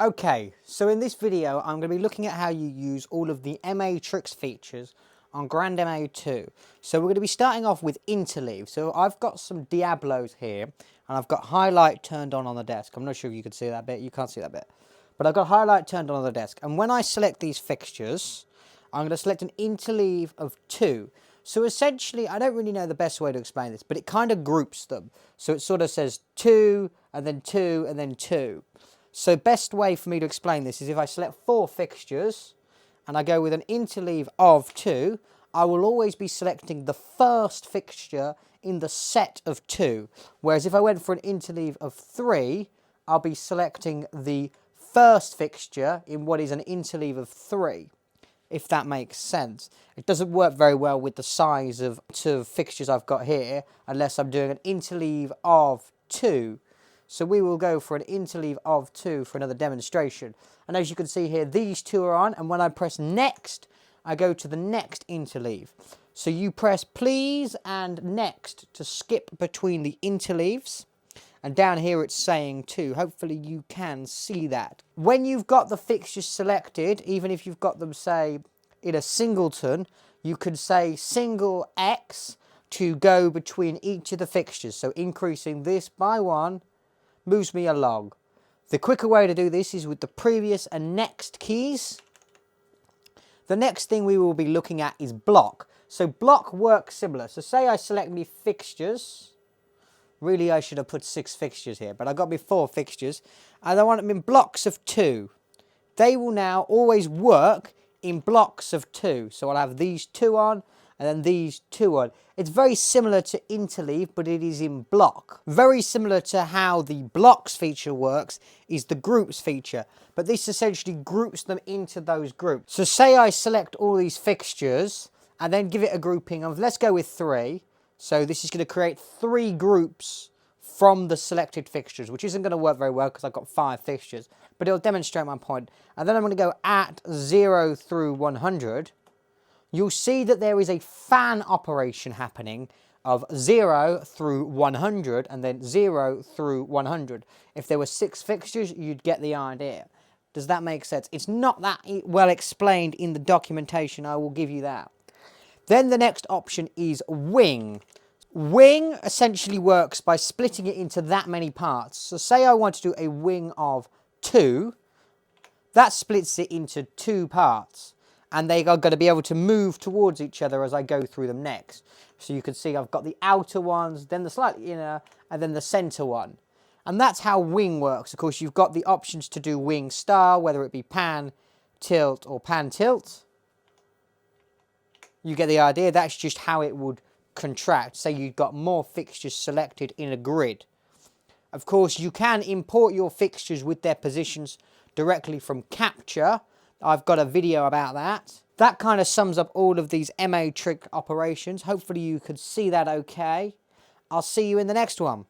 Okay, so in this video I'm going to be looking at how you use all of the matrix features on GrandMA2. So we're going to be starting off with Interleave. So I've got some Diablos here and I've got highlight turned on the desk. I'm not sure if you can see that bit, you can't see that bit. But I've got highlight turned on the desk, and when I select these fixtures, I'm going to select an interleave of 2. So essentially, I don't really know the best way to explain this, but it kind of groups them. So it sort of says 2, and then 2, and then 2. So best way for me to explain this is if I select 4 fixtures, and I go with an interleave of 2, I will always be selecting the first fixture in the set of 2. Whereas if I went for an interleave of 3, I'll be selecting the first fixture in what is an interleave of 3, if that makes sense. It doesn't work very well with the size of 2 fixtures I've got here unless I'm doing an interleave of 2. So we will go for an interleave of 2 for another demonstration. And as you can see here, these 2 are on, and when I press next, I go to the next interleave. So you press please and next to skip between the interleaves. And down here it's saying 2. Hopefully you can see that. When you've got the fixtures selected, even if you've got them, say, in a singleton, you could say single X to go between each of the fixtures. So increasing this by 1 moves me along. The quicker way to do this is with the previous and next keys. The next thing we will be looking at is block. So block works similar. So say I select me fixtures. Really, I should have put 6 fixtures here, but I got me 4 fixtures, and I want them in blocks of 2. They will now always work in blocks of 2. So I'll have these 2 on, and then these 2 on. It's very similar to interleave, but it is in block. Very similar to how the blocks feature works is the groups feature, but this essentially groups them into those groups. So say I select all these fixtures, and then give it a grouping of, let's go with 3. So this is going to create 3 groups from the selected fixtures, which isn't going to work very well because I've got 5 fixtures, but it'll demonstrate my point. And then I'm going to go at 0 through 100. You'll see that there is a fan operation happening of 0 through 100 and then 0 through 100. If there were 6 fixtures, you'd get the idea. Does that make sense? It's not that well explained in the documentation, I will give you that. Then the next option is wing. Wing essentially works by splitting it into that many parts. So say I want to do a wing of 2, that splits it into 2 parts. And they are going to be able to move towards each other as I go through them next. So you can see I've got the outer ones, then the slightly inner, and then the center one. And that's how wing works. Of course, you've got the options to do wing star, whether it be pan, tilt, or pan tilt. You get the idea. That's just how it would contract. Say you've got more fixtures selected in a grid. Of course, you can import your fixtures with their positions directly from Capture. I've got a video about that. That kind of sums up all of these matrix operations. Hopefully you could see that okay. I'll see you in the next one.